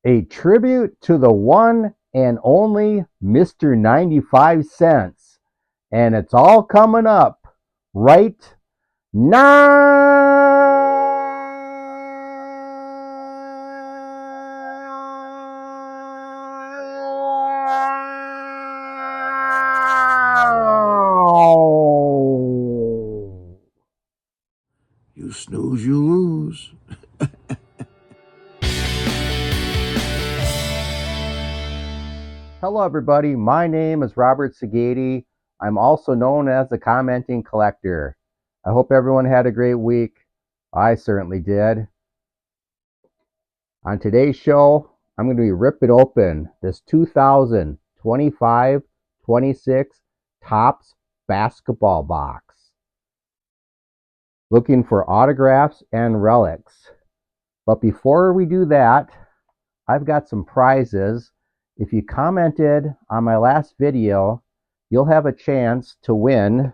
A tribute to the one and only Mr. 95 cents. And it's all coming up right now. You snooze, you lose. Hello, everybody. My name is Robert Sagady. I'm also known as the Commenting Collector. I hope everyone had a great week. I certainly did. On today's show, I'm going to be ripping open this 2025-26 Topps basketball box, looking for autographs and relics. But before we do that, I've got some prizes. If you commented on my last video, you'll have a chance to win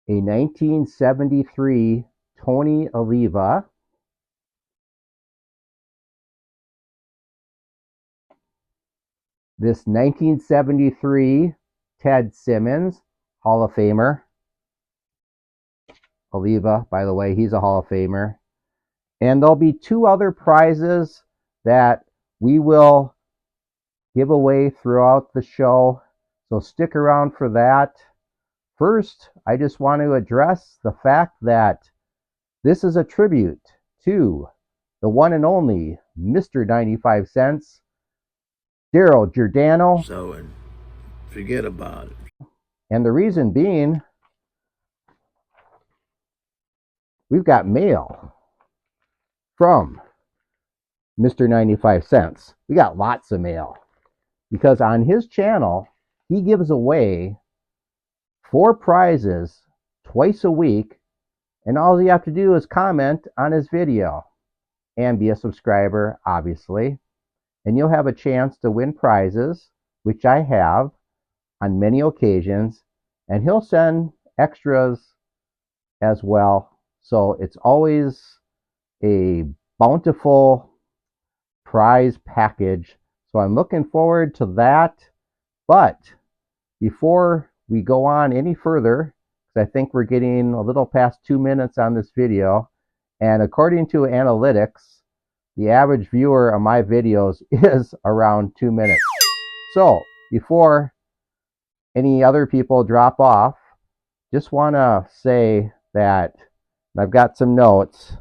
a 1973 Tony Oliva, this 1973 Ted Simmons, Hall of Famer. Oliva, by the way, he's a Hall of Famer. And there'll be two other prizes that we will give away throughout the show, so stick around for that. First, I just want to address the fact that this is a tribute to the one and only Mr. 95 cents, Darrell Giordano. So, forget about it. And the reason being, we've got mail from Mr. 95 cents. We got lots of mail because on his channel, he gives away 4 prizes twice a week, and all you have to do is comment on his video and be a subscriber, obviously, and you'll have a chance to win prizes, which I have on many occasions, and he'll send extras as well. So it's always a bountiful prize package. So I'm looking forward to that. But before we go on any further, because I think we're getting a little past 2 minutes on this video, and according to analytics, the average viewer of my videos is around 2 minutes. So before any other people drop off, just want to say that I've got some notes.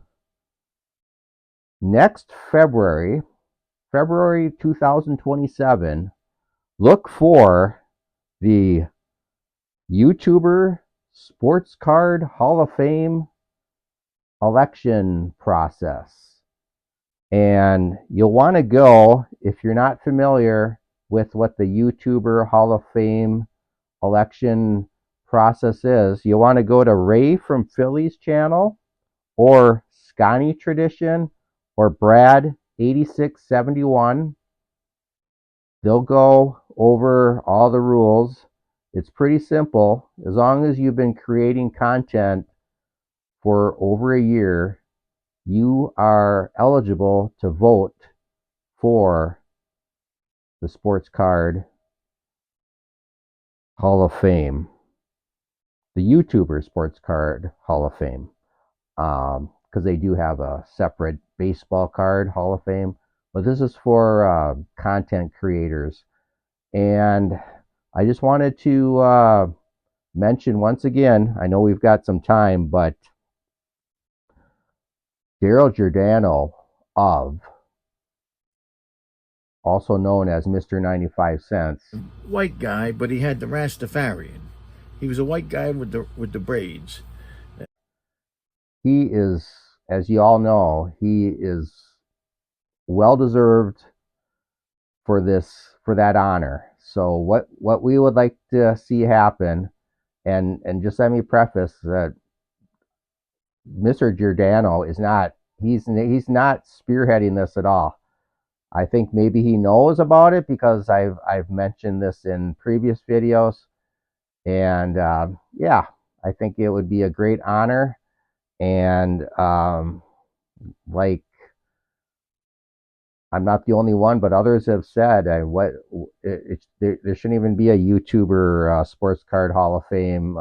Next February 2027, look for the YouTuber Sports Card Hall of Fame election process. And you'll want to go, if you're not familiar with what the YouTuber Hall of Fame election process is, you'll want to go to Ray from Philly's channel, or Scotty Tradition, or Brad 8671. They'll go over all the rules. It's pretty simple. As long as you've been creating content for over a year, you are eligible to vote for the Sports Card Hall of Fame, the YouTuber Sports Card Hall of Fame, because they do have a separate baseball card Hall of Fame, but this is for content creators. And I just wanted to mention once again, I know we've got some time, but Darrell Giordano, also known as Mr. 95 cents. White guy, but he had the Rastafarian. He was a white guy with the braids. He is, as you all know, he is well deserved for that honor. So what we would like to see happen, and just let me preface that Mr. Giordano is not he's not spearheading this at all. I think maybe he knows about it because I've mentioned this in previous videos, and yeah, I think it would be a great honor. And like I'm not the only one, but others have said there shouldn't even be a YouTuber Sports Card Hall of Fame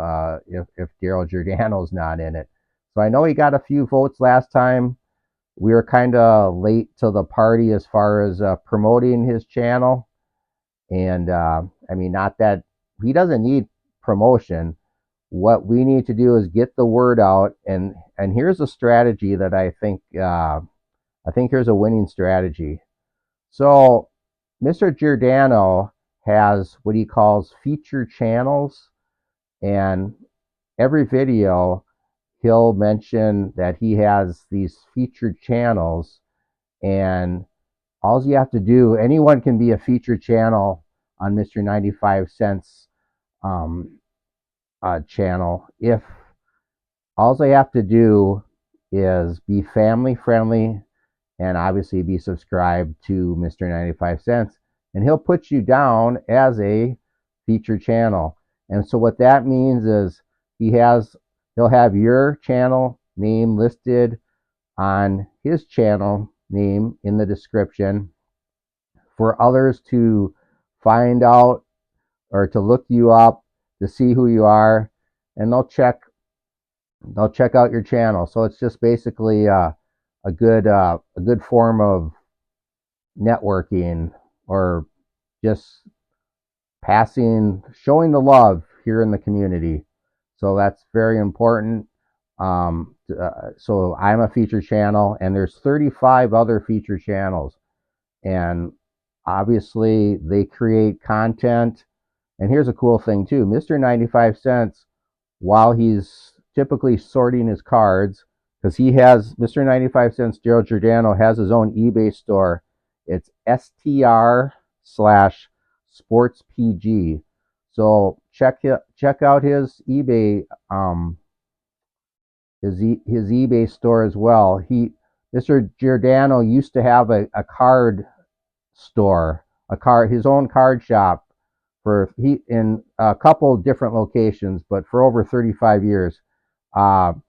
if Darrell Giordano's not in it. So I know he got a few votes last time. We were kind of late to the party as far as promoting his channel, and I mean, not that he doesn't need promotion. What we need to do is get the word out, and here's a strategy that I think here's a winning strategy. So, Mr. Giordano has what he calls feature channels, and every video he'll mention that he has these featured channels, and all you have to do, anyone can be a featured channel on Mr. 95 Cents um, channel if all they have to do is be family friendly and obviously be subscribed to Mr. 95 Cents, and he'll put you down as a featured channel. And so what that means is he'll have your channel name listed on his channel name in the description for others to find out or to look you up to see who you are, and they'll check out your channel. So it's just basically a good form of networking, or just showing the love here in the community. So that's very important. So I'm a feature channel, and there's 35 other feature channels, and obviously they create content. And here's a cool thing too: Mr. 95 Cents, while he's typically sorting his cards, because he has Mr. 95 Cents, Darrell Giordano has his own eBay store. It's STR slash sports PG. So check out his eBay his eBay store as well. Mr. Giordano used to have a card store, his own card shop in a couple different locations, but for over 35 years.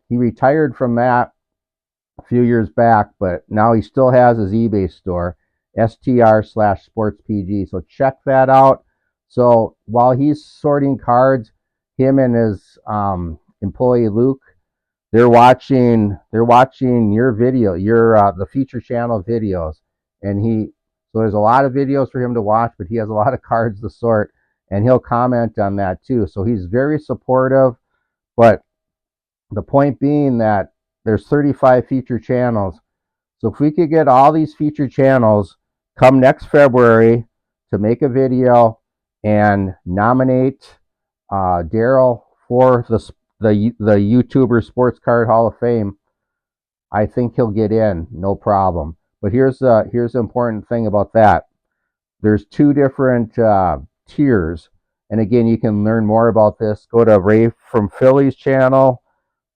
He retired from that a few years back, but now he still has his eBay store, STR slash sports PG. So check that out. So while he's sorting cards, him and his employee Luke, they're watching your video, the feature channel videos, and so there's a lot of videos for him to watch, but he has a lot of cards to sort, and he'll comment on that too. So he's very supportive. But the point being that there's 35 feature channels. So if we could get all these feature channels come next February to make a video and nominate Darrell for the YouTuber Sports Card Hall of Fame, I think he'll get in, no problem. But here's the important thing about that. There's two different tiers, and again, you can learn more about this. Go to Ray from Philly's channel,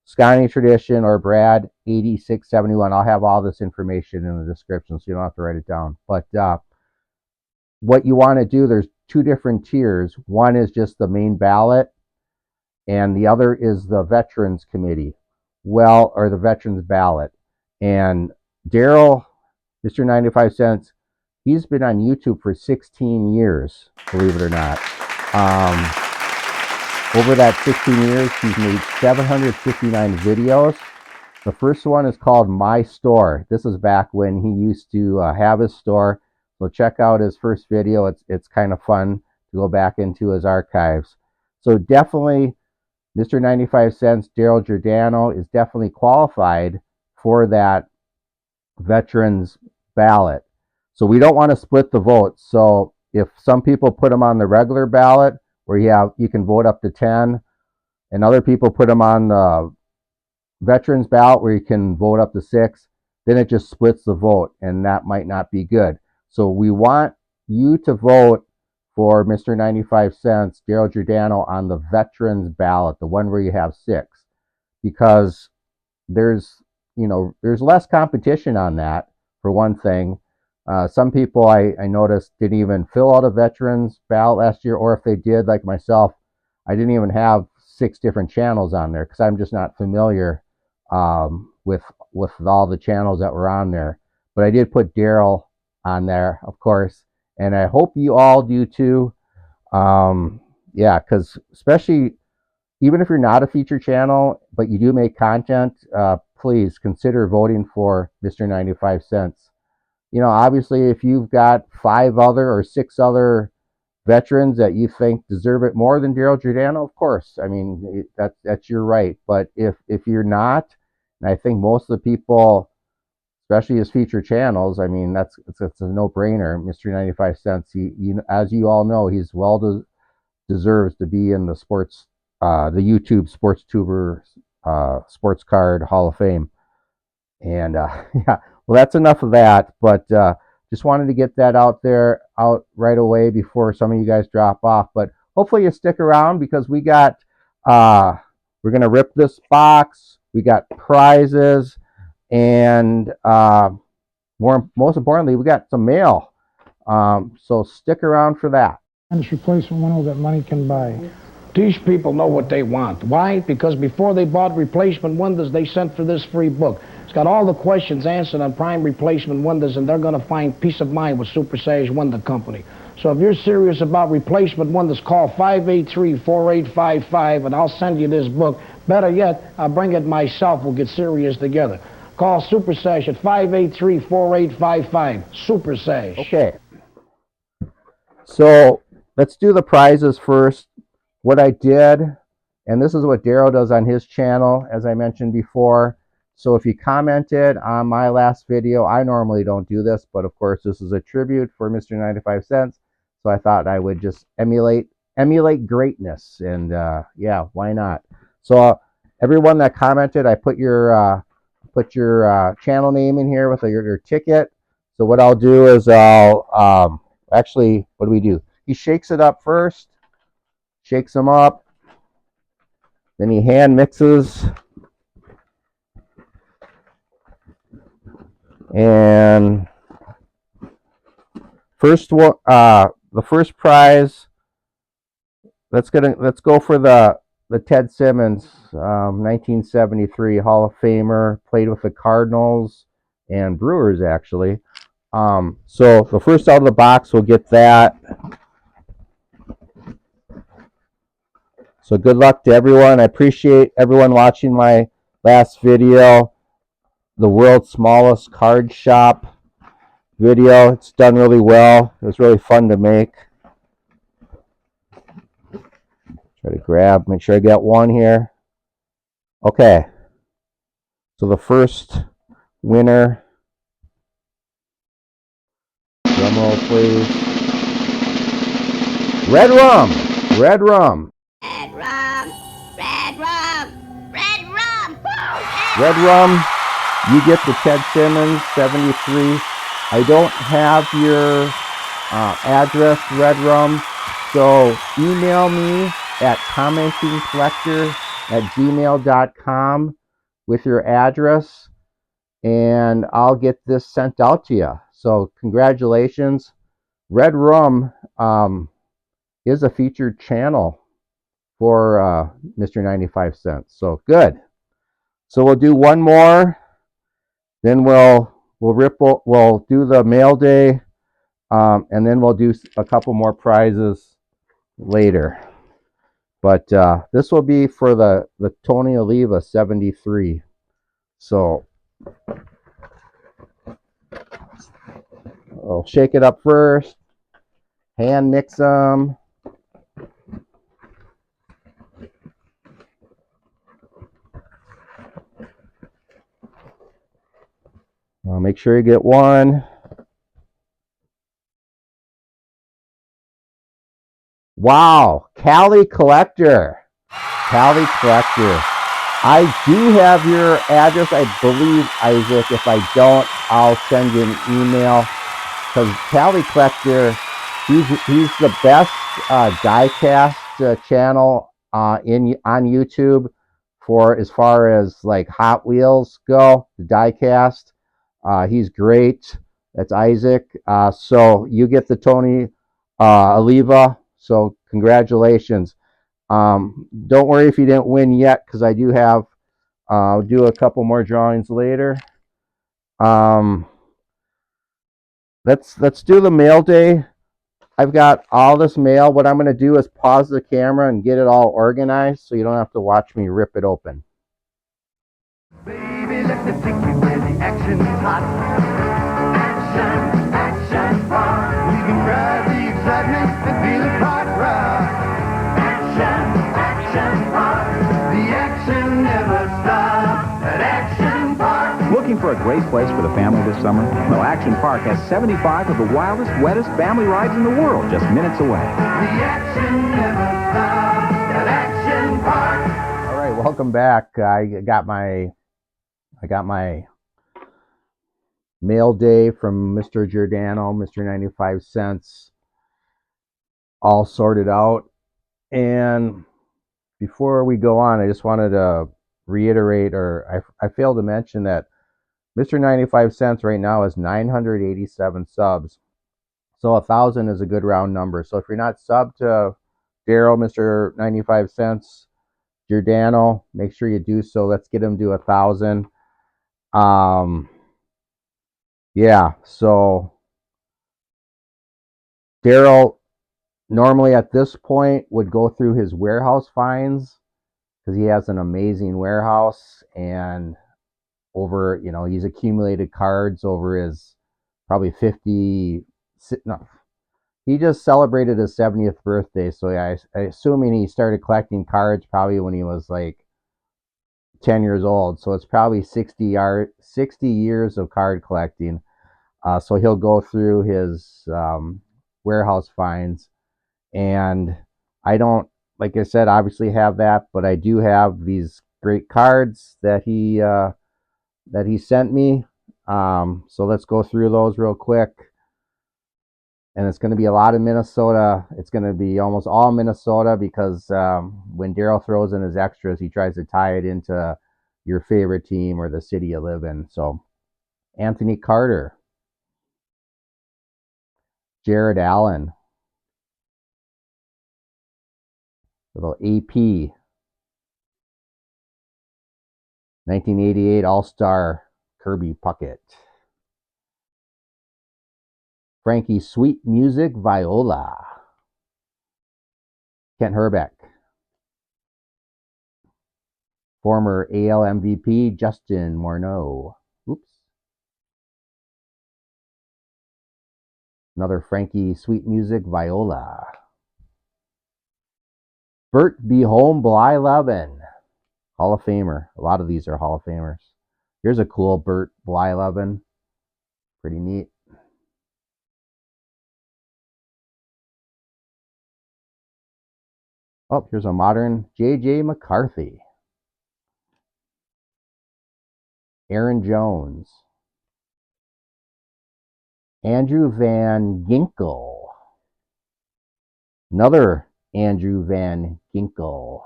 Scotty Tradition, or Brad 8671. I'll have all this information in the description, so you don't have to write it down. But what you want to do, there's two different tiers. One is just the main ballot, and the other is the Veterans Committee, or the Veterans Ballot. And Darrell, Mr. 95 Cents, he's been on YouTube for 16 years, believe it or not. Over that 16 years, he's made 759 videos. The first one is called My Store. This is back when he used to have his store. So check out his first video. It's kind of fun to go back into his archives. So definitely, Mr. 95 Cents, Darrell Giordano, is definitely qualified for that Veterans Ballot. So we don't want to split the votes. So if some people put him on the regular ballot, where you can vote up to 10, and other people put him on the Veterans Ballot, where you can vote up to 6, then it just splits the vote, and that might not be good. So we want you to vote for Mr. 95 Cents, Darrell Giordano, on the Veterans Ballot, the one where you have 6, because there's less competition on that, for one thing. Some people I noticed didn't even fill out a Veterans Ballot last year, or if they did, like myself, I didn't even have 6 different channels on there because I'm just not familiar with all the channels that were on there. But I did put Darrell on there, of course, and I hope you all do too. Yeah, because especially even if you're not a feature channel, but you do make content, please consider voting for Mr. 95 Cents. You know, obviously, if you've got 5 other or 6 other veterans that you think deserve it more than Darrell Giordano, of course. I mean, that's your right. But if you're not, and I think most of the people, especially his feature channels, I mean, it's a no-brainer. Mr. 95 Cents, as you all know, he's deserves to be in the the YouTube Sports Tuber Sports Card Hall of Fame. And yeah, well, that's enough of that. But just wanted to get that out right away before some of you guys drop off. But hopefully you stick around because we're gonna rip this box. We got prizes, and most importantly, we got some mail. So stick around for that. It's replacement window that money can buy. These people know what they want. Why? Because before they bought replacement windows, they sent for this free book. It's got all the questions answered on prime replacement windows, and they're going to find peace of mind with Super Sage Window Company. So if you're serious about replacement windows, call 583-4855, and I'll send you this book. Better yet, I'll bring it myself. We'll get serious together. Call Super Sage at 583-4855. Super Sage. Okay. So let's do the prizes first. What I did, and this is what Darrell does on his channel, as I mentioned before. So if you commented on my last video, I normally don't do this, but of course this is a tribute for Mr. 95 Cents. So I thought I would just emulate greatness, and yeah, why not? So everyone that commented, I put your channel name in here with your ticket. So what I'll do is actually, what do we do? He shakes it up first. Shakes them up, then he hand mixes, and the first prize. Let's go for the Ted Simmons, 1973 Hall of Famer, played with the Cardinals and Brewers actually. So the first out of the box will get that. So good luck to everyone. I appreciate everyone watching my last video, the world's smallest card shop video. It's done really well. It was really fun to make. Try to make sure I get one here. Okay. So the first winner, drum roll please. Red Rum. Red Rum. Red rum, red rum, red rum. Red Rum, you get the Ted Simmons 73. I don't have your address, Red Rum, so email me at commentingcollector@gmail.com with your address, and I'll get this sent out to you. So congratulations. Red Rum is a featured channel for Mr. 95 Cents. So good. So we'll do one more, then we'll do the mail day, and then we'll do a couple more prizes later. But this will be for the Tony Oliva 73. So I'll shake it up first, hand mix them. Make sure you get one. Wow, Cali Collector. Cali Collector. I do have your address, I believe, Isaac. If I don't, I'll send you an email. Because Cali Collector, he's the best diecast channel on YouTube for as far as like Hot Wheels go, the diecast. He's great. That's Isaac. So you get the Tony Oliva. So congratulations. Don't worry if you didn't win yet, because I do have I'll do a couple more drawings later. let's do the mail day. I've got all this mail. What I'm going to do is pause the camera and get it all organized so you don't have to watch me rip it open. Baby, let me take you where the action's hot. Action, action, rock. We can ride the excitement and feel it rock, rock. Action, action, rock. The action never stops at Action Park. Looking for a great place for the family this summer? Well, Action Park has 75 of the wildest, wettest family rides in the world just minutes away. The action never stops at Action Park. All right, welcome back. I got my mail day from Mr. Giordano, Mr. 95 cents, all sorted out. And before we go on, I just wanted to reiterate, or I failed to mention that Mr. 95 cents right now is 987 subs. So 1,000 is a good round number. So if you're not subbed to Darrell, Mr. 95 cents, Giordano, make sure you do so. Let's get him to 1,000. Yeah, so Darrell normally at this point would go through his warehouse finds because he has an amazing warehouse, and over, he's accumulated cards over his probably 50, no, he just celebrated his 70th birthday. So yeah, assuming he started collecting cards probably when he was like 10 years old. So it's probably 60 years of card collecting. So he'll go through his warehouse finds, and I don't, like I said, obviously have that, but I do have these great cards that he sent me. So let's go through those real quick. And it's going to be a lot of Minnesota. It's going to be almost all Minnesota because when Darrell throws in his extras, he tries to tie it into your favorite team or the city you live in. So Anthony Carter, Jared Allen, little AP, 1988 All-Star Kirby Puckett, Frankie Sweet Music Viola, Kent Herbeck, former AL MVP Justin Morneau. Oops. Another Frankie Sweet Music Viola. Bert B. Home Blyleven, Hall of Famer. A lot of these are Hall of Famers. Here's a cool Bert Blyleven. Pretty neat. Oh, here's a modern J.J. McCarthy. Aaron Jones. Andrew Van Ginkel. Another Andrew Van Ginkel.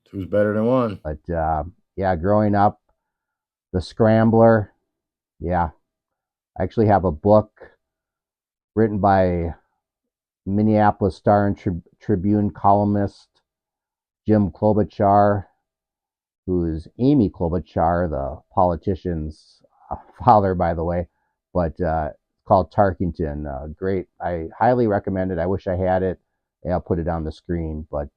Two's better than one. But yeah, growing up, the Scrambler. Yeah, I actually have a book written by Minneapolis Star and Tribune columnist Jim Klobuchar, who is Amy Klobuchar, the politician's father, by the way. But it's called Tarkington. Great. I highly recommend it. I wish I had it. Yeah, I'll put it on the screen. But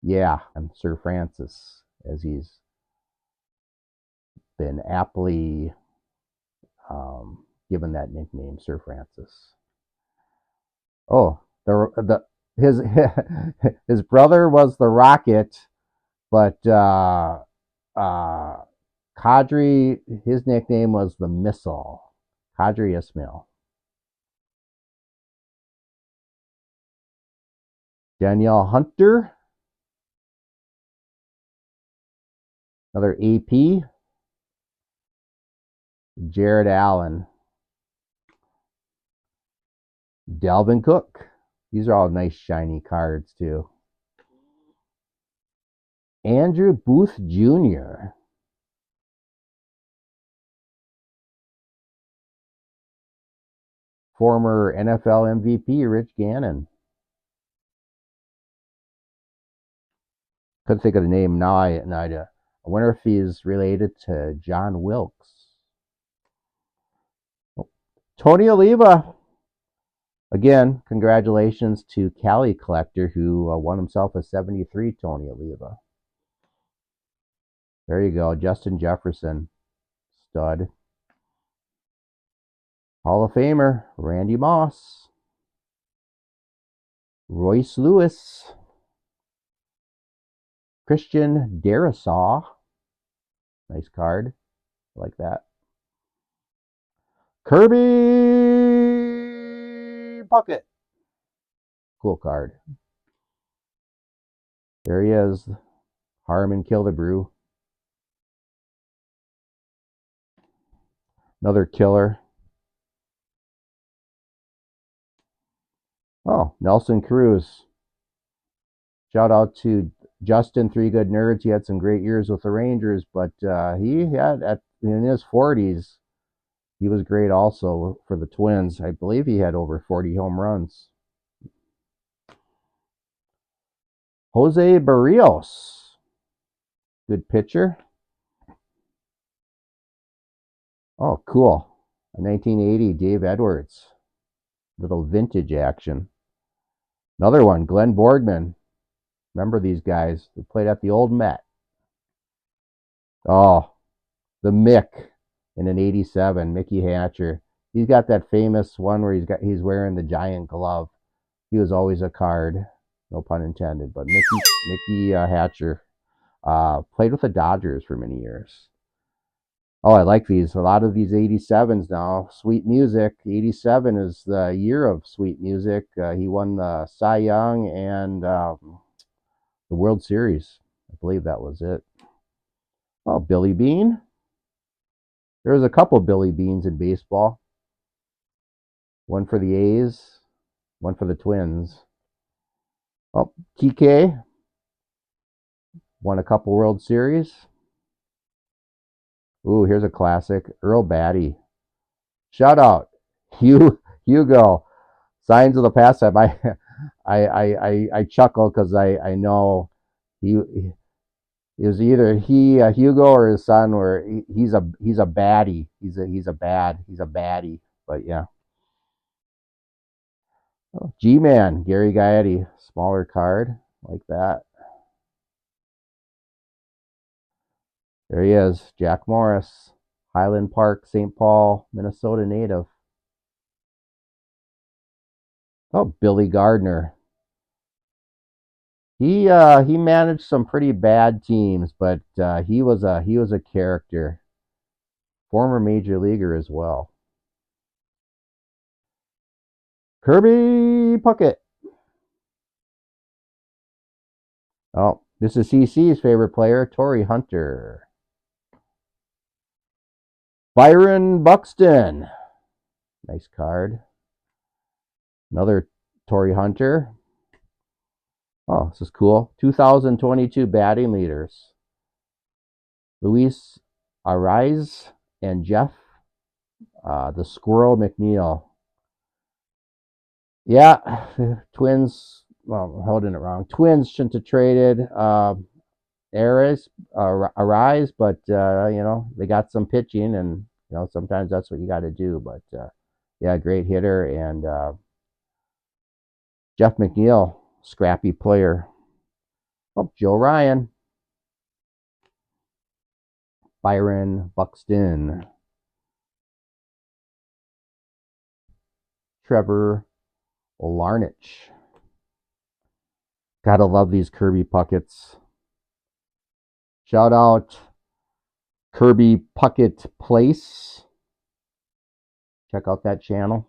yeah, I'm Sir Francis, as he's been aptly given that nickname, Sir Francis. Oh, his his brother was the Rocket, but Kadri, his nickname was the Missile, Kadri Ismail. Danielle Hunter, another AP. Jared Allen, Delvin Cook. These are all nice shiny cards too. Andrew Booth Jr. Former NFL MVP Rich Gannon. Couldn't think of the name. Now I wonder if he's related to John Wilkes. Tony Oliva. Again, congratulations to Cali Collector, who won himself a 73 Tony Oliva. There you go. Justin Jefferson. Stud. Hall of Famer, Randy Moss. Royce Lewis. Christian Darrisaw. Nice card. I like that. Kirby Puckett. Cool card. There he is. Harmon Killebrew. Another killer. Oh, Nelson Cruz. Shout out to Justin, Three Good Nerds. He had some great years with the Rangers, but he had, in his 40s, he was great also for the Twins. I believe he had over 40 home runs. Jose Barrios. Good pitcher. Oh, cool. A 1980 Dave Edwards. Little vintage action. Another one, Glenn Borgman. Remember these guys? They played at the old Met. Oh, the Mick in an 87, Mickey Hatcher. He's got that famous one where he's wearing the giant glove. He was always a card, no pun intended. But Mickey Hatcher played with the Dodgers for many years. Oh, I like these. A lot of these 87s now. Sweet Music. 87 is the year of Sweet Music. He won the Cy Young and the World Series. I believe that was it. Oh, Billy Bean. There's a couple Billy Beans in baseball. One for the A's, one for the Twins. Oh, TK won a couple World Series. Ooh, here's a classic. Earl Batty. Shout out. Hugo. Signs of the Pastime. I chuckle because I know he it was either Hugo or his son, where he's a baddie. He's a baddie. But yeah. Oh, G-Man, Gary Gaetti, smaller card like that. There he is, Jack Morris, Highland Park, St. Paul, Minnesota native. Oh, Billy Gardner. He managed some pretty bad teams, but he was a character. Former major leaguer as well. Kirby Puckett. Oh, this is CC's favorite player, Torrey Hunter. Byron Buxton. Nice card. Another Torrey Hunter. Oh, this is cool. 2022 batting leaders. Luis Arraez and Jeff, the Squirrel McNeil. Yeah, Twins, well, holding it wrong. Twins shouldn't have traded Arraez, but, they got some pitching, and, sometimes that's what you got to do. But, yeah, great hitter. And Jeff McNeil, scrappy player. Oh, Joe Ryan. Byron Buxton. Trevor Larnach. Gotta love these Kirby Puckets. Shout out Kirby Puckett Place. Check out that channel.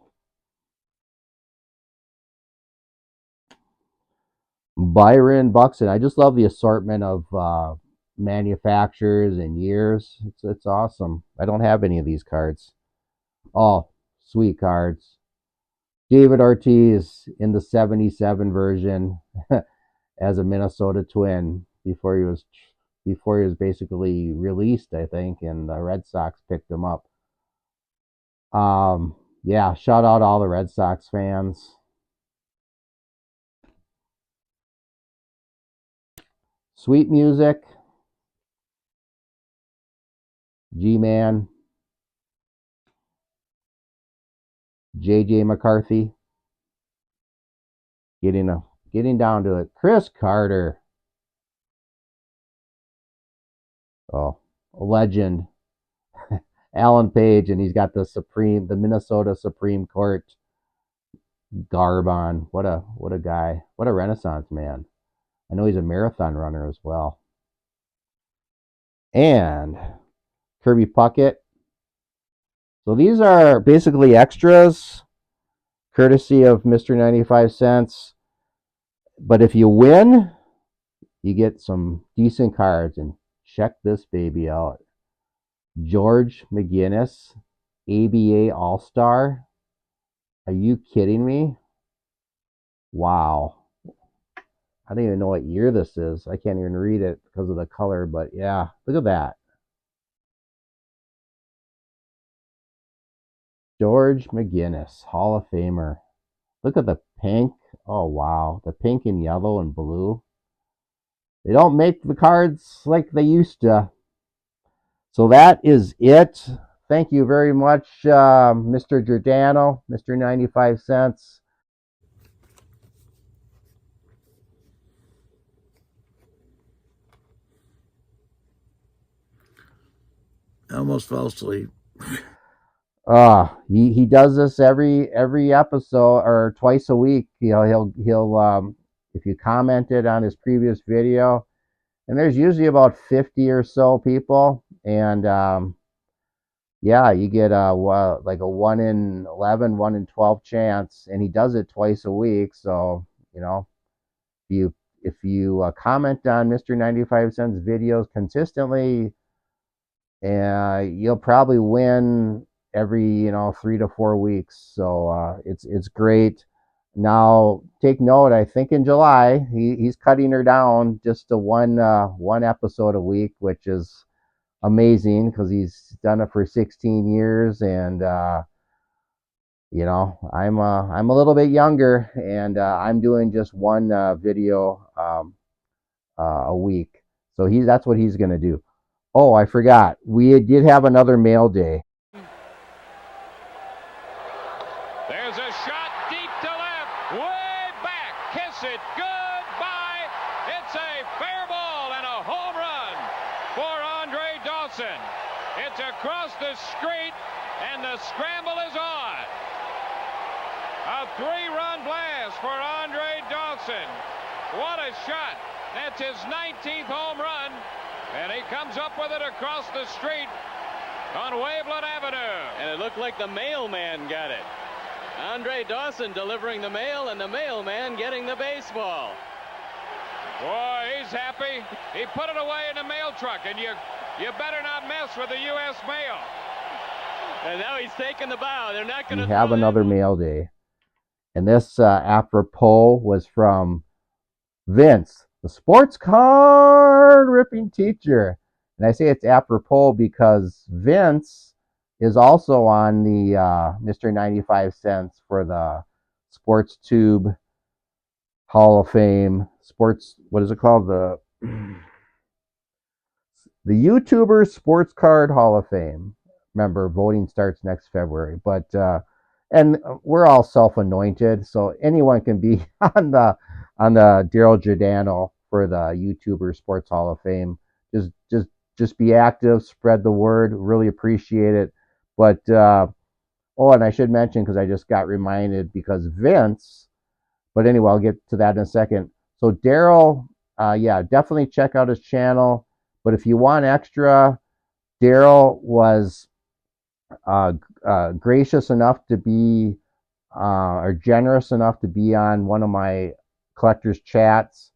Byron Buxton. I just love the assortment of manufacturers and years. It's awesome. I don't have any of these cards. Oh, sweet cards. David Ortiz in the 77 version as a Minnesota Twin before he was basically released, I think, and the Red Sox picked him up. Yeah, shout out all the Red Sox fans. Sweet Music. G-Man. J.J. McCarthy. Getting down to it. Chris Carter. Oh, a legend. Alan Page, and he's got the Minnesota Supreme Court garb on. What a guy. What a Renaissance man. I know he's a marathon runner as well. And Kirby Puckett. So these are basically extras, courtesy of Mr. 95 Cents. But if you win, you get some decent cards. And check this baby out. George McGinnis, ABA All-Star. Are you kidding me? Wow. I don't even know what year this is. I can't even read it because of the color, but yeah, look at that. George McGinnis, Hall of Famer. Look at the pink. Oh, wow. The pink and yellow and blue. They don't make the cards like they used to. So that is it. Thank you very much, Mr. Giordano, Mr. 95 Cents. I almost fell asleep. He does this every episode or twice a week. You know, he'll if you commented on his previous video, and there's usually about 50 or so people, and yeah, you get like a 1 in 11, 1 in 12 chance, and he does it twice a week. So you know, if you comment on Mr. 95 Cents videos consistently, you'll probably win every 3 to 4 weeks. So it's great. Now take note. I think in July he's cutting her down just to one episode a week, which is amazing because he's done it for 16 years, and I'm a little bit younger, and I'm doing just one video a week. So that's what he's gonna do. Oh, I forgot. We did have another mail day. There's a shot deep to left, way back. Kiss it goodbye. It's a fair ball and a home run for Andre Dawson. It's across the street, and the scramble is on. A 3-run blast for Andre Dawson. What a shot. That's his 19th home run, and he comes up with it across the street on Waveland Avenue. And it looked like the mailman got it. Andre Dawson delivering the mail, and the mailman getting the baseball. Boy, he's happy. He put it away in the mail truck, and you better not mess with the U.S. mail. And now he's taking the bow. They're not going to have another mail day. And this apropos was from Vince, the sports card ripping teacher. And I say it's apropos because Vince is also on the Mr. 95 Cents for the Sports Tube Hall of Fame. What is it called? The YouTuber Sports Card Hall of Fame. Remember, voting starts next February. But and we're all self-anointed, so anyone can be on the Darrell Giordano for the YouTuber Sports Hall of Fame. Just be active, spread the word. Really appreciate it. But and I should mention, because I just got reminded, because Vince. But anyway, I'll get to that in a second. So Darrell, yeah, definitely check out his channel. But if you want extra, Darrell was gracious enough to be, or generous enough to be on one of my collectors chats.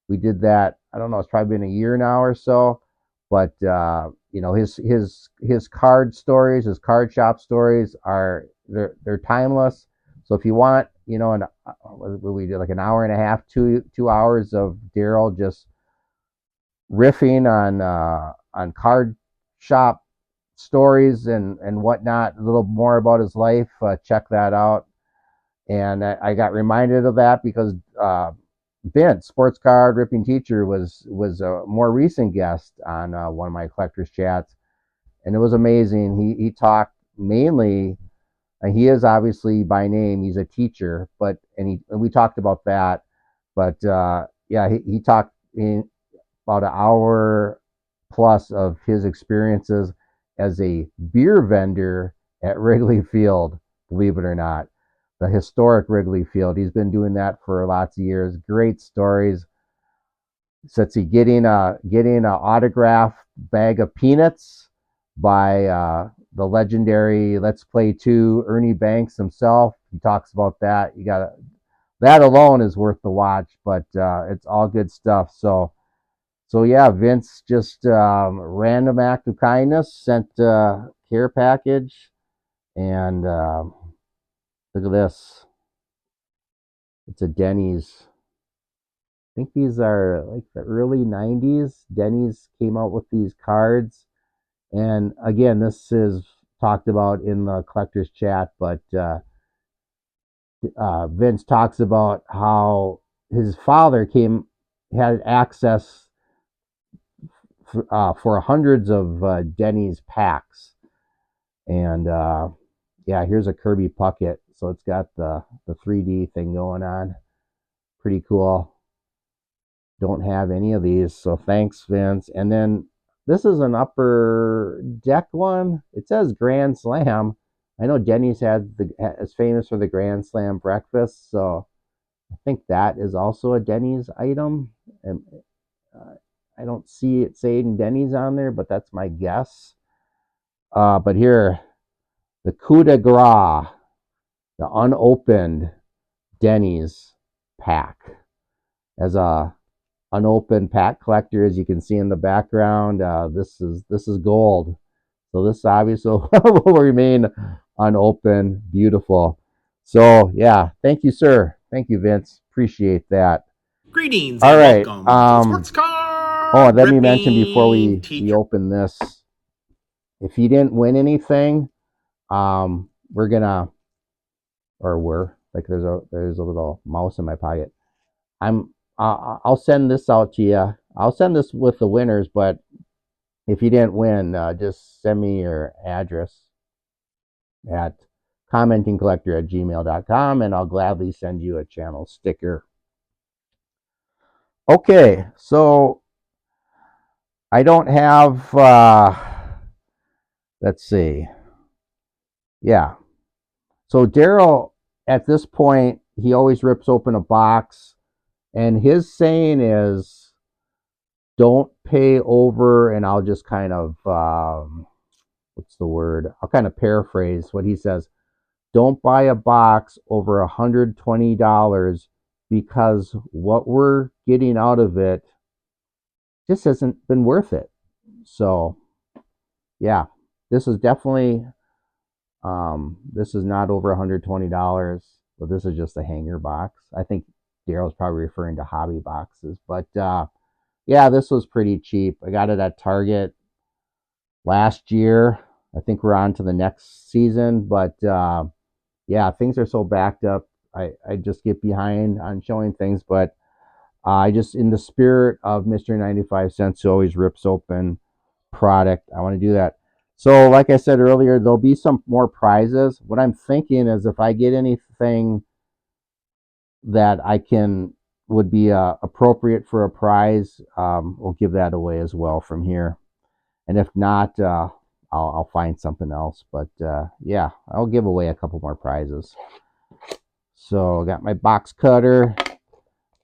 We did that. I don't know. It's probably been a year now or so. But his card stories, his card shop stories they're timeless. So if you want, we did like an hour and a half, 2 hours of Darrell just riffing on card shop stories and whatnot, a little more about his life. Check that out. And I got reminded of that because Vince, sports card ripping teacher, was a more recent guest on one of my collectors chats, and it was amazing. He talked mainly And he is obviously by name, he's a teacher, and we talked about that. But yeah, he talked in about an hour plus of his experiences as a beer vendor at Wrigley Field, believe it or not. The historic Wrigley Field. He's been doing that for lots of years. Great stories. Such he getting an autographed bag of peanuts by the legendary Let's Play 2 Ernie Banks himself. He talks about that. You got that alone is worth the watch, but it's all good stuff. So yeah, Vince just random act of kindness, sent a care package, and look at this. It's a Denny's. I think these are like the early 90s. Denny's came out with these cards. And again, this is talked about in the collector's chat, but Vince talks about how his father had access for hundreds of Denny's packs. And yeah, here's a Kirby Puckett. So it's got the 3D thing going on. Pretty cool. Don't have any of these, so thanks, Vince. And then this is an upper deck one. It says Grand Slam. I know Denny's is famous for the Grand Slam breakfast, so I think that is also a Denny's item. And I don't see it saying Denny's on there, but that's my guess. But here, the coup de grace, the unopened Denny's pack, as a unopened pack collector, as you can see in the background. This is gold, so this obviously will remain unopened. Beautiful. So yeah, thank you, sir. Thank you, Vince. Appreciate that. Greetings All and right. welcome to the Sports Car Oh, let me mention before we Teacher. open this, if you didn't win anything, we're gonna, or we're like, there's a little mouse in my pocket. I'll send this out to you. I'll send this with the winners, but if you didn't win, just send me your address at commentingcollector@gmail.com, and I'll gladly send you a channel sticker. Okay, so I don't have, let's see. Yeah. So Darrell, at this point, he always rips open a box, and his saying is, don't pay over, and I'll just kind of, what's the word? I'll kind of paraphrase what he says. Don't buy a box over $120 because what we're getting out of it just hasn't been worth it. So, yeah, this is definitely, this is not over $120, but this is just a hanger box. I think Darrell's probably referring to hobby boxes, but yeah, this was pretty cheap. I got it at Target last year. I think we're on to the next season, but yeah, things are so backed up. I just get behind on showing things, but I just, in the spirit of Mr. 95 Cents, who always rips open product, I want to do that. So like I said earlier, there'll be some more prizes. What I'm thinking is, if I get anything that would be appropriate for a prize, we'll give that away as well from here. And if not, I'll find something else. But yeah, I'll give away a couple more prizes. So I got my box cutter.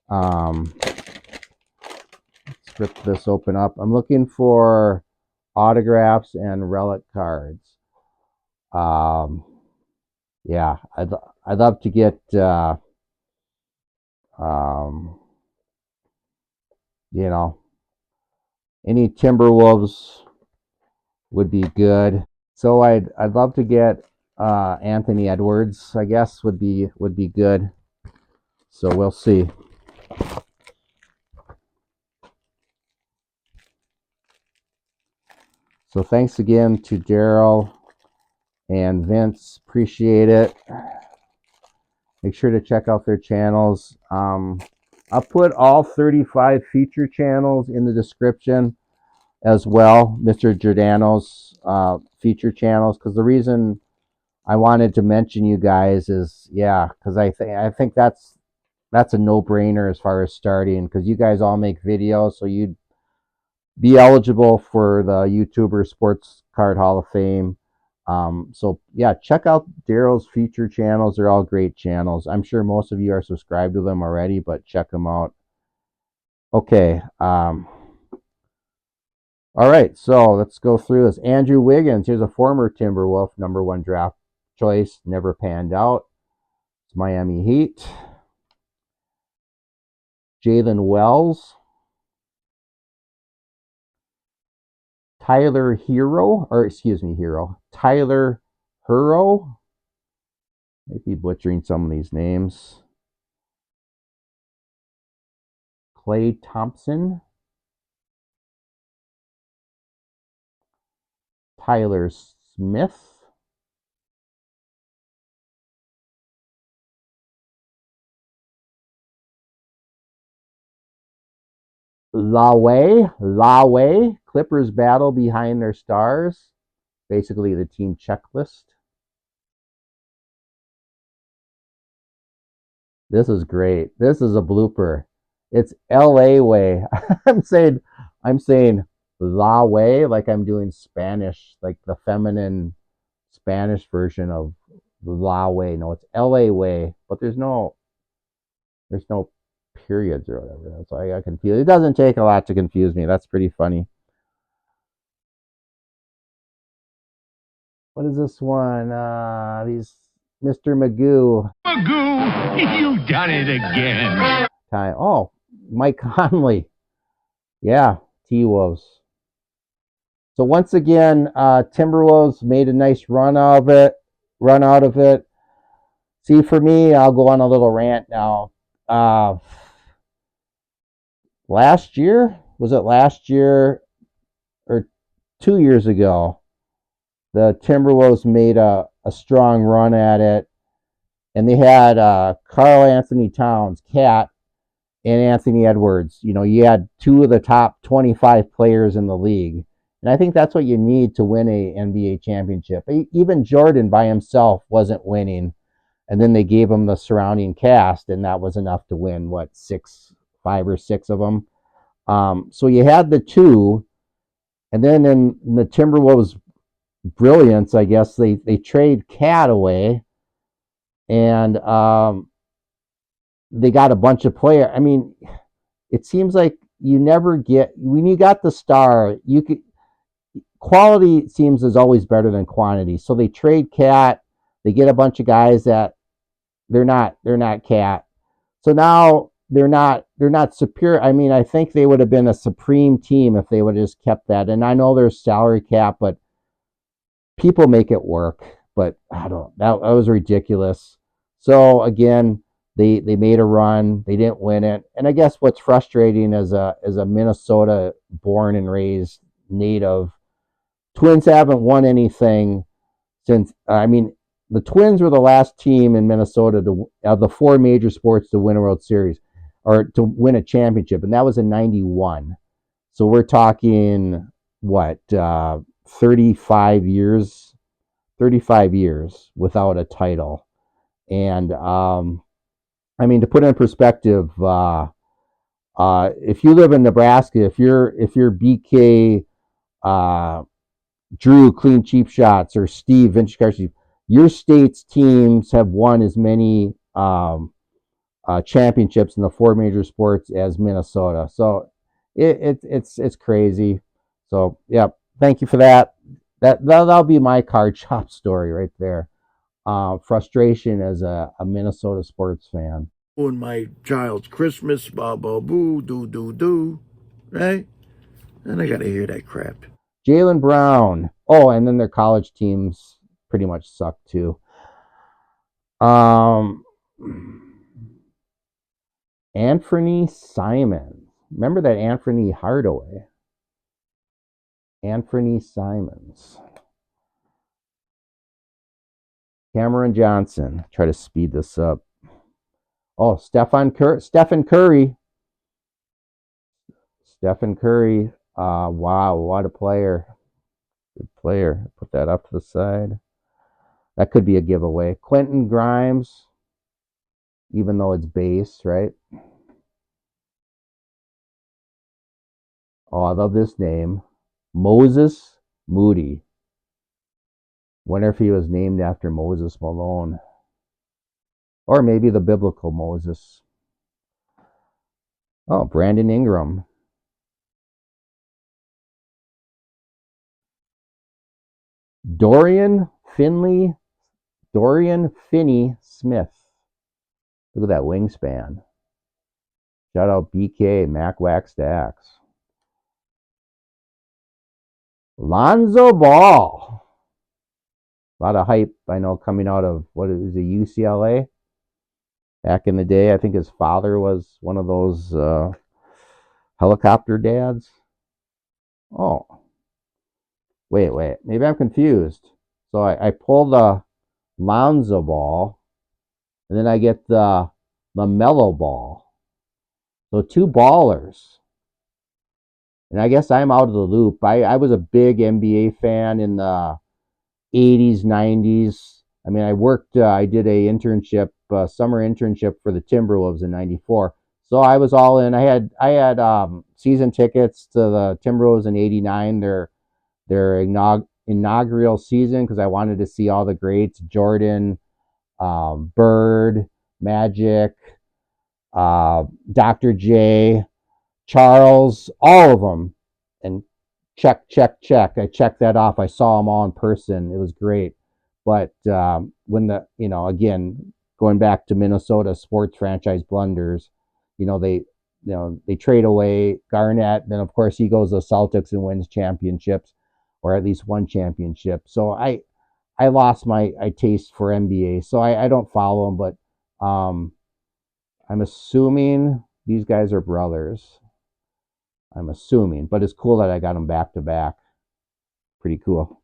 Let's rip this open up. I'm looking for autographs and relic cards. Yeah, I'd love to get you know, any Timberwolves would be good. So I'd love to get Anthony Edwards, I guess, would be good. So we'll see. So thanks again to Darrell and Vince. Appreciate it. Make sure to check out their channels. I'll put all 35 feature channels in the description as well, Mr. Giordano's feature channels, because the reason I wanted to mention you guys is, yeah, because I think that's a no brainer as far as starting, because you guys all make videos, so you'd be eligible for the YouTuber Sports Card Hall of Fame. So yeah, check out Darrell's future channels. They're all great channels. I'm sure most of you are subscribed to them already, but check them out. Okay. All right, so let's go through this. Andrew Wiggins, here's a former Timberwolf, #1 draft choice, never panned out. It's Miami Heat. Jalen Wells. Tyler Hero. Tyler Hero. Maybe butchering some of these names. Clay Thompson. Tyler Smith. Lawe. Clippers battle behind their stars. Basically the team checklist. This is great. This is a blooper. It's LA way. I'm saying La way, like I'm doing Spanish, like the feminine Spanish version of La way. No, it's LA way, but there's no periods or whatever. That's why I got confused. It doesn't take a lot to confuse me. That's pretty funny. What is this one? These Mr. Magoo. Magoo, you done it again. Time. Oh, Mike Conley. Yeah, T-Wolves. So once again, Timberwolves made a nice run out of it. See, for me, I'll go on a little rant now. Last year, was it last year or 2 years ago? The Timberwolves made a strong run at it, and they had Karl Anthony Towns, Cat, and Anthony Edwards. You know, you had two of the top 25 players in the league. And I think that's what you need to win a NBA championship. Even Jordan by himself wasn't winning. And then they gave him the surrounding cast, and that was enough to win, what, 5 or 6 of them. So you had the two. And then in the Timberwolves' brilliance, I guess, they trade Cat away. And they got a bunch of players. I mean, it seems like you never get, when you got the star, you could, quality seems is always better than quantity. So they trade Cat, they get a bunch of guys that they're not Cat. So now they're not superior. I mean, I think they would have been a supreme team if they would have just kept that. And I know there's salary cap, but people make it work. But I don't, that was ridiculous. So again, they made a run. They didn't win it. And I guess what's frustrating as a Minnesota born and raised native, Twins haven't won anything since, I mean, the Twins were the last team in Minnesota of the 4 major sports to win a World Series or to win a championship, and that was in '91. So we're talking what, 35 years, 35 years without a title. And I mean, to put it in perspective, if you live in Nebraska, if you're BK, Drew Clean Cheap Shots, or Steve Vintage Car Steve, your state's teams have won as many championships in the 4 major sports as Minnesota. So it's crazy. So yeah, thank you for that. That'll be my card shop story right there. Frustration as a Minnesota sports fan. On my child's Christmas, ba ba boo, do, right? And I gotta hear that crap. Jaylen Brown. Oh, and then their college teams pretty much suck too. Anthony Simons. Remember that Anthony Hardaway? Anthony Simons. Cameron Johnson. Try to speed this up. Oh, Stephen Curry. Stephen Curry. Wow, what a player. Good player. Put that up to the side. That could be a giveaway. Quentin Grimes, even though it's base, right? Oh, I love this name. Moses Moody. Wonder if he was named after Moses Malone. Or maybe the biblical Moses. Oh, Brandon Ingram. Dorian Finney Smith. Look at that wingspan. Shout out BK, Mac Wax Dax. Lonzo Ball. A lot of hype, I know, coming out of, what is it, UCLA? Back in the day, I think his father was one of those helicopter dads. Oh, wait. Maybe I'm confused. So I pull the Lonzo Ball, and then I get the LaMelo Ball. So 2 ballers. And I guess I'm out of the loop. I was a big NBA fan in the 80s, 90s. I mean, I did a internship, summer internship for the Timberwolves in 94. So I was all in. I had season tickets to the Timberwolves in 89, their inaugural season, because I wanted to see all the greats, Jordan, Bird, Magic, Dr. J, Charles, all of them. And check. I checked that off. I saw them all in person. It was great. But when again, going back to Minnesota sports franchise blunders, they trade away Garnett. Then of course he goes to the Celtics and wins championships, or at least one championship. So I lost my taste for NBA. So I don't follow them, but I'm assuming these guys are brothers. I'm assuming, but it's cool that I got them back to back. Pretty cool.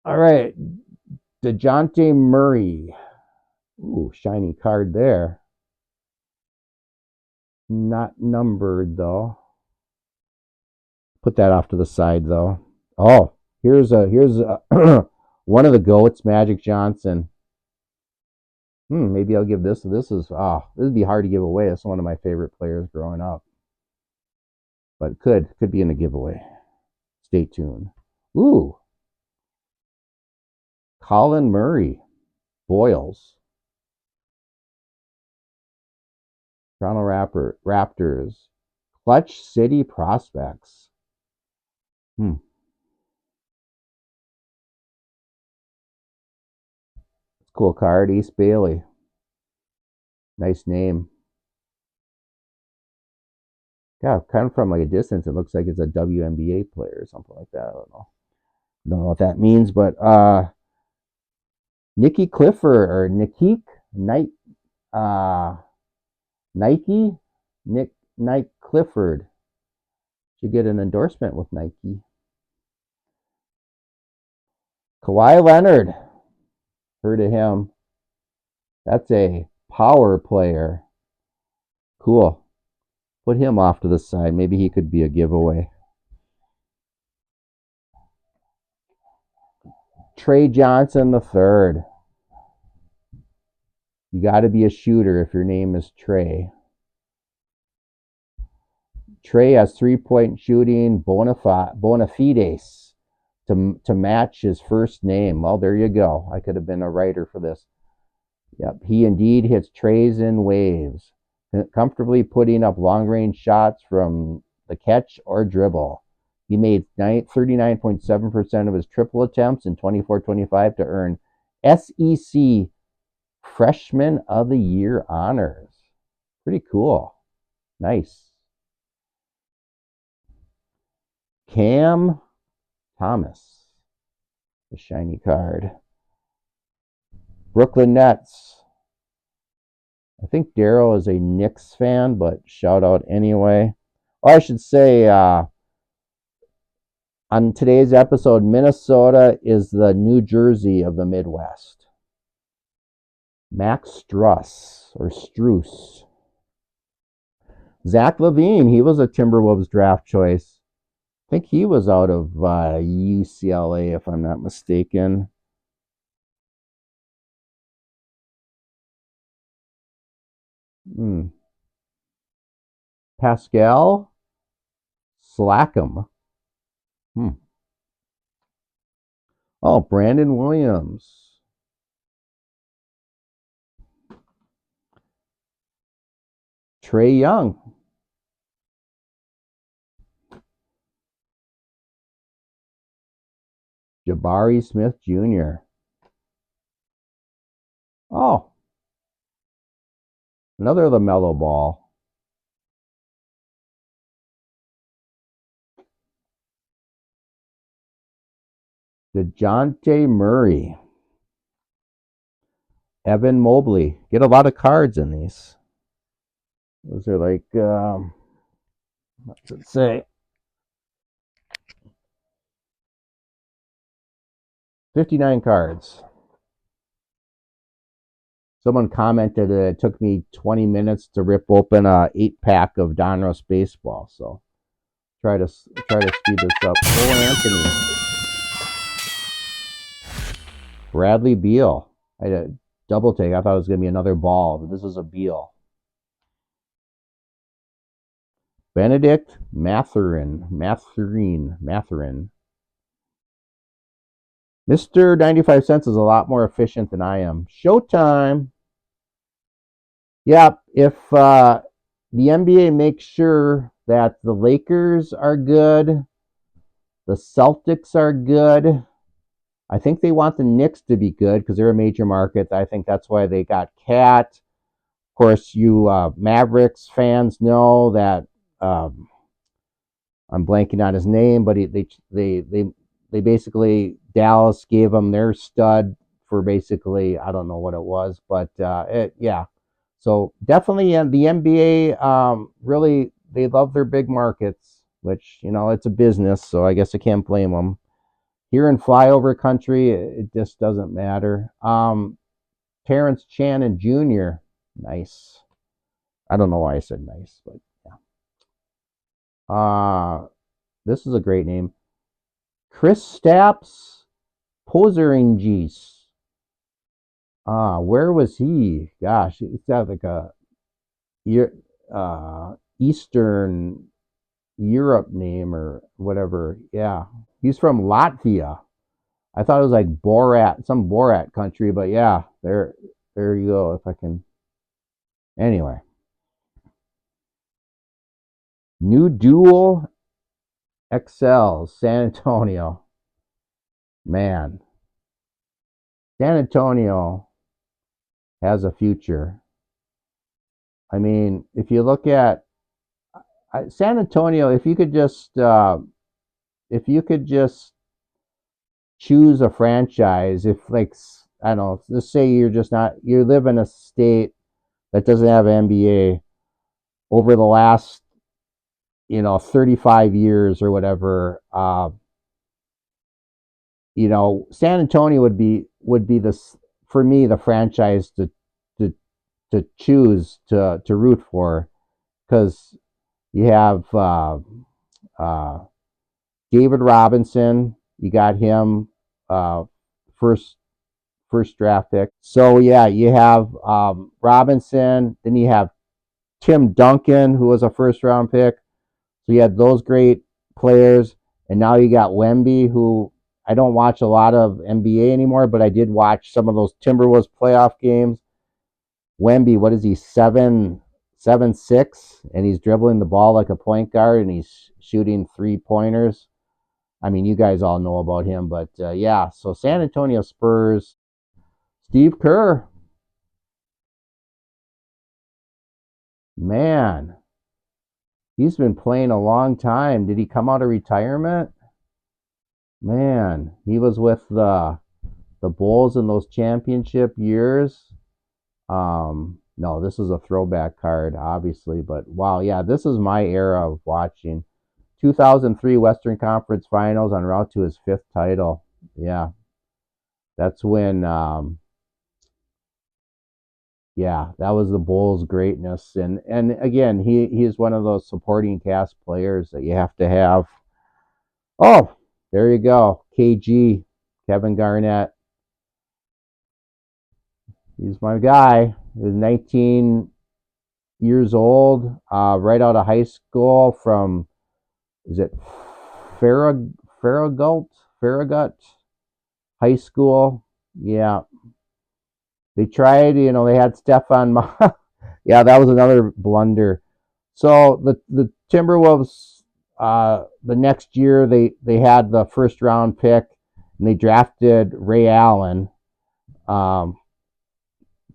All right, DeJounte Murray. Ooh, shiny card there. Not numbered though. Put that off to the side though. Oh, here's one of the goats, Magic Johnson. Maybe I'll give this. This would be hard to give away. It's one of my favorite players growing up. But it could be in the giveaway. Stay tuned. Ooh. Colin Murray. Boyles. Toronto Raptors. Clutch City Prospects. Cool card. East Bailey. Nice name. Yeah, kind of from like a distance, it looks like it's a WNBA player or something like that. I don't know what that means, but Nikki Clifford or Nike Nike Clifford should get an endorsement with Nike. Kawhi Leonard, heard of him? That's a power player. Cool. Put him off to the side. Maybe he could be a giveaway. Trey Johnson III. You got to be a shooter if your name is Trey. Trey has 3-point shooting bona fides to match his first name. Well, there you go. I could have been a writer for this. Yep, he indeed hits trays and waves, comfortably putting up long-range shots from the catch or dribble. He made 39.7% of his triple attempts in 24-25 to earn SEC Freshman of the Year honors. Pretty cool. Nice. Cam Thomas, the shiny card. Brooklyn Nets. I think Darrell is a Knicks fan, but shout out anyway. I should say, on today's episode, Minnesota is the New Jersey of the Midwest. Max Struss, or Struess. Zach LaVine, he was a Timberwolves draft choice. think he was out of UCLA, if I'm not mistaken. Hmm. Pascal Slackham. Hmm. Oh, Brandon Williams. Trey Young. Jabari Smith Jr. Oh, another LaMelo Ball. DeJounte Murray. Evan Mobley. Get a lot of cards in these. Those are like, what's it say? 59 cards. Someone commented that it took me 20 minutes to rip open a 8-pack of Donruss baseball. So try to speed this up. Oh, Anthony. Bradley Beal. I had a double take. I thought it was going to be another Ball, but this is a Beal. Benedict Mathurin. Mr. 95 cents is a lot more efficient than I am. Showtime. Yep. If the NBA makes sure that the Lakers are good, the Celtics are good. I think they want the Knicks to be good because they're a major market. I think that's why they got Cat. Of course, you Mavericks fans know that I'm blanking on his name, but they basically Dallas gave him their stud for basically I don't know what it was, but yeah. So definitely the NBA really they love their big markets, which it's a business, so I guess I can't blame them. Here in flyover country, it just doesn't matter. Terrence Shannon Jr. Nice. I don't know why I said nice, but yeah. This is a great name. Chris Stapps Poseringis. Where was he? Gosh, it's got like a Eastern Europe name or whatever. Yeah, he's from Latvia. I thought it was like Borat, some Borat country, but yeah, there you go. If I can, anyway. New Dual XL San Antonio. Man, San Antonio has a future. I mean, if you look at San Antonio, if you could just choose a franchise, if like I don't know, let's say you live in a state that doesn't have an NBA over the last 35 years or whatever, San Antonio would be this for me the franchise to to choose to root for because you have uh, David Robinson. You got him first draft pick. So yeah, you have Robinson. Then you have Tim Duncan, who was a first round pick. So you had those great players, and now you got Wemby, who I don't watch a lot of NBA anymore, but I did watch some of those Timberwolves playoff games. Wemby, what is he, 7'6", and he's dribbling the ball like a point guard, and he's shooting 3-pointers. I mean, you guys all know about him, but yeah. So San Antonio Spurs, Steve Kerr, man, he's been playing a long time. Did he come out of retirement? Man, he was with the Bulls in those championship years. No, this is a throwback card, obviously, but wow, yeah, this is my era of watching. 2003 Western Conference Finals en route to his 5th title. Yeah, that's when, yeah, that was the Bulls' greatness, and again, he is one of those supporting cast players that you have to have. Oh, there you go. KG, Kevin Garnett. He's my guy. He's 19 years old, right out of high school from, is it Farragut High School? Yeah. They tried, they had Stefan. Yeah, that was another blunder. So the Timberwolves, the next year they had the first round pick and they drafted Ray Allen,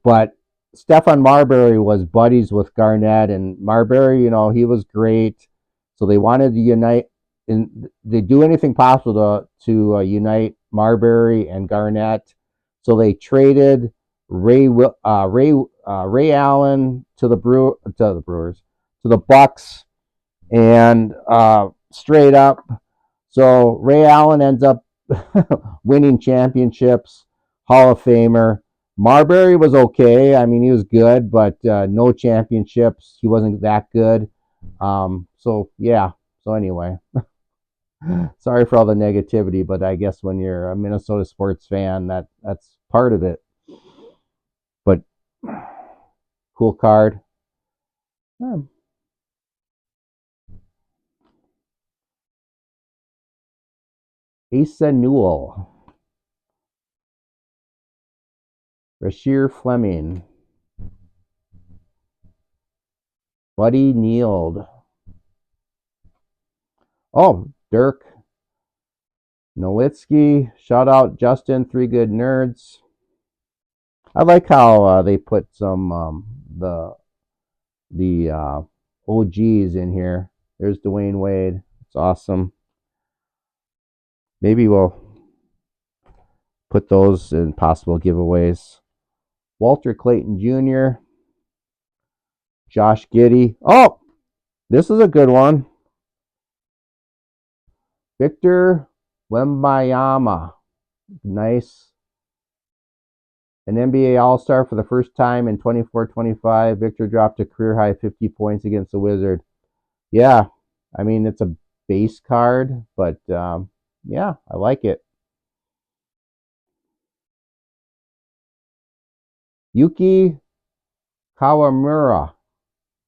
but Stefan Marbury was buddies with Garnett, and Marbury, he was great. So they wanted to unite, and they do anything possible to unite Marbury and Garnett. So they traded Ray Allen to the Brewers, to the Bucks, and straight up. So Ray Allen ends up winning championships, Hall of Famer. Marbury was okay. I mean, he was good, but no championships. He wasn't that good. So yeah. So anyway, sorry for all the negativity, but I guess when you're a Minnesota sports fan, that's part of it. But cool card. Asa Newell, Rasheer Fleming, Buddy Neald. Oh, Dirk Nowitzki. Shout out Justin, 3 Good Nerds. I like how they put some the OGs in here. There's Dwayne Wade. It's awesome. Maybe we'll put those in possible giveaways. Walter Clayton Jr., Josh Giddey. Oh, this is a good one. Victor Wembanyama. Nice. An NBA All-Star for the first time in 24-25. Victor dropped a career-high 50 points against the Wizard. Yeah, I mean, it's a base card, but yeah, I like it. Yuki Kawamura.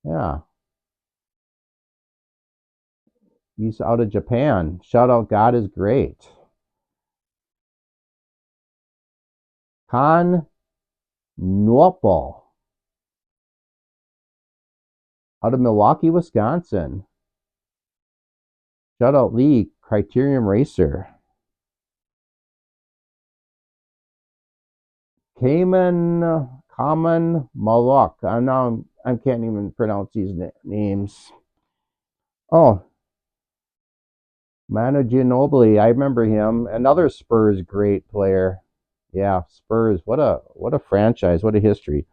Yeah. He's out of Japan. Shout out, God is great. Kan Norpal. Out of Milwaukee, Wisconsin. Shout out, Lee, Criterium Racer. Kaman Malak. I can't even pronounce these names. Oh, Manu Ginobili. I remember him. Another Spurs great player. Yeah, Spurs. What a franchise. What a history.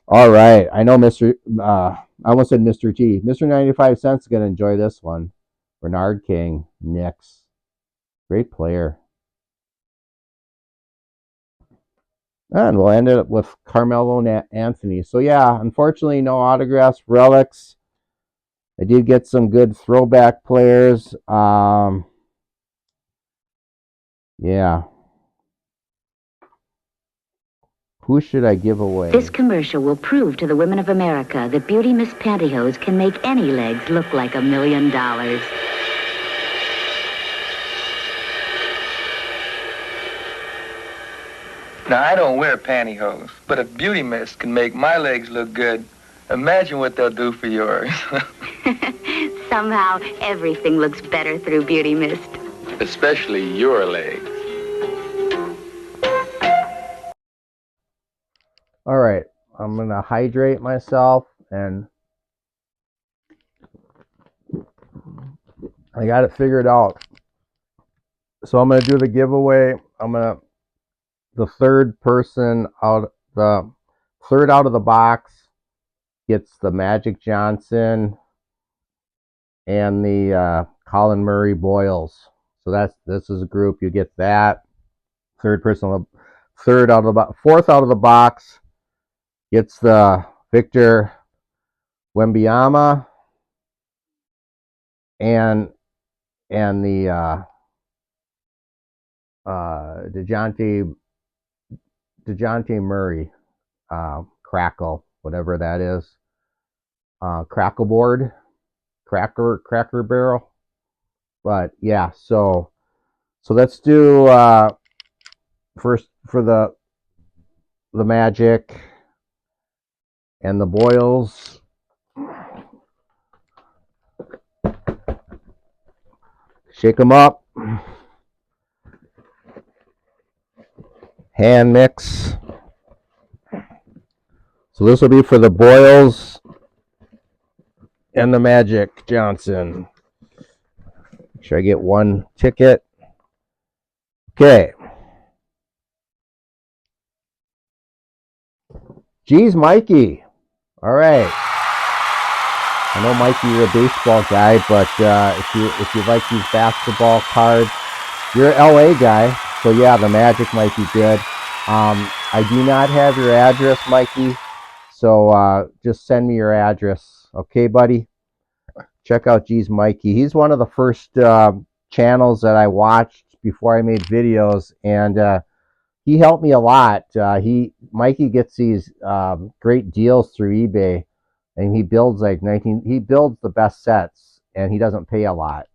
All right. I know I almost said Mr. T. Mr. 95 Cents is going to enjoy this one. Bernard King, Knicks. Great player. And we'll end it with Carmelo Anthony. So yeah, unfortunately, no autographs, relics. I did get some good throwback players. Yeah. Who should I give away? This commercial will prove to the women of America that Beauty Miss Pantyhose can make any legs look like $1 million. Now, I don't wear pantyhose, but if Beauty Mist can make my legs look good, imagine what they'll do for yours. Somehow, everything looks better through Beauty Mist. Especially your legs. All right, I'm going to hydrate myself, and I got it figured out. So I'm going to do the giveaway. The third out of the box gets the Magic Johnson and the Colin Murray Boyles. So this is a group. You get that. Fourth out of the box gets the Victor Wembanyama and and the DeJounte Murray crackle, whatever that is, crackle board, cracker barrel. But yeah, so let's do first for the Magic and the Boils. Shake them up. Hand mix. So this will be for the Boils and the Magic Johnson. Make sure I get one ticket. Okay. Geez, Mikey. All right. I know, Mikey, you're a baseball guy, but if you like these basketball cards, you're an LA guy, so yeah, the Magic might be good. I do not have your address, Mikey, so just send me your address, okay, buddy? Check out Geez Mikey. He's one of the first channels that I watched before I made videos, and he helped me a lot. Mikey gets these great deals through eBay, and he builds he builds the best sets, and he doesn't pay a lot.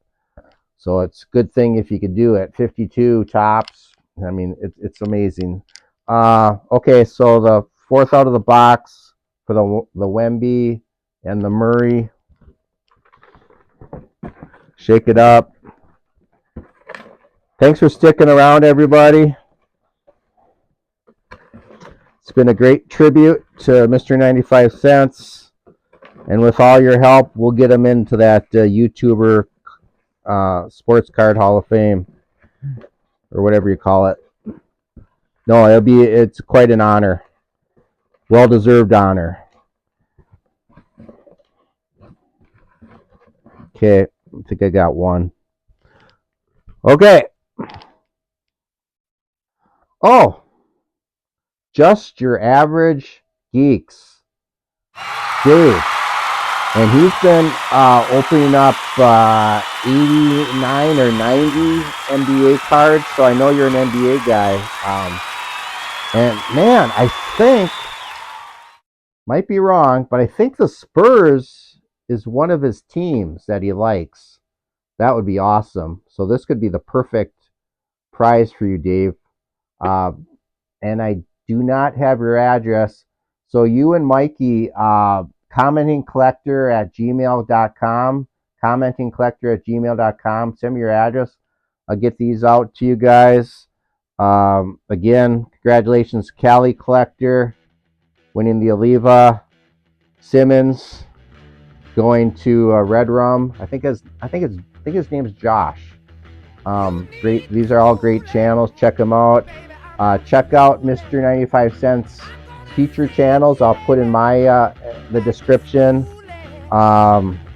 So it's a good thing if you could do it. 52 tops. I mean, it's amazing. Okay, so the fourth out of the box for the Wemby and the Murray. Shake it up. Thanks for sticking around, everybody. It's been a great tribute to Mr. 95 Cents. And with all your help, we'll get him into that YouTuber Sports Card Hall of Fame, or whatever you call it. No, it's quite an honor. Well-deserved honor. Okay, I think I got one. Okay. Oh, just your average geeks. Dave. And he's been opening up 89 or 90 NBA cards, so I know you're an NBA guy. And man, I think, might be wrong, but I think the Spurs is one of his teams that he likes. That would be awesome. So this could be the perfect prize for you, Dave. And I do not have your address. So you and Mikey, commentingcollector@gmail.com, commentingcollector@gmail.com. Send me your address. I'll get these out to you guys. Again, congratulations, Cali Collector, winning the Oliva. Simmons going to Red Rum. I think his name is Josh. Great. These are all great channels. Check them out. Check out Mr. 95 Cents feature channels. I'll put in my the description.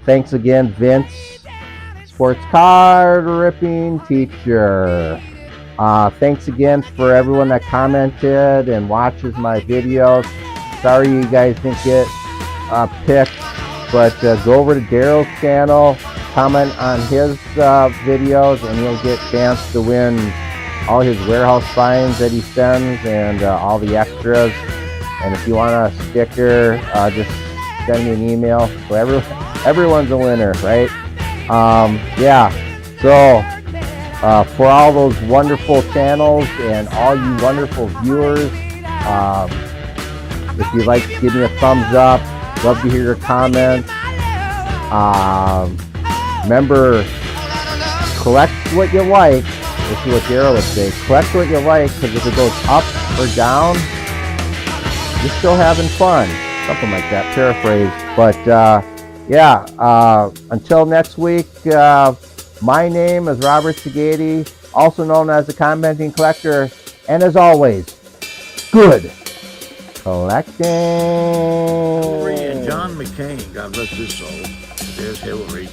Thanks again, Vince, sports card ripping teacher. Thanks again for everyone that commented and watches my videos. Sorry you guys didn't get picked, but go over to Darrell's channel, comment on his videos, and you'll get a chance to win all his warehouse finds that he sends and all the extras. And if you want a sticker, just send me an email. So everyone's a winner, right? Yeah. So for all those wonderful channels and all you wonderful viewers, if you'd like to give me a thumbs up, love to hear your comments. Remember, collect what you like. This is what Darrell would say. Collect what you like, because if it goes up or down, you're still having fun. Something like that, paraphrase. But yeah, until next week, my name is Robert Segati, also known as the Commenting Collector. And as always, good collecting. Hillary and John McCain, God bless his soul. There's Hillary.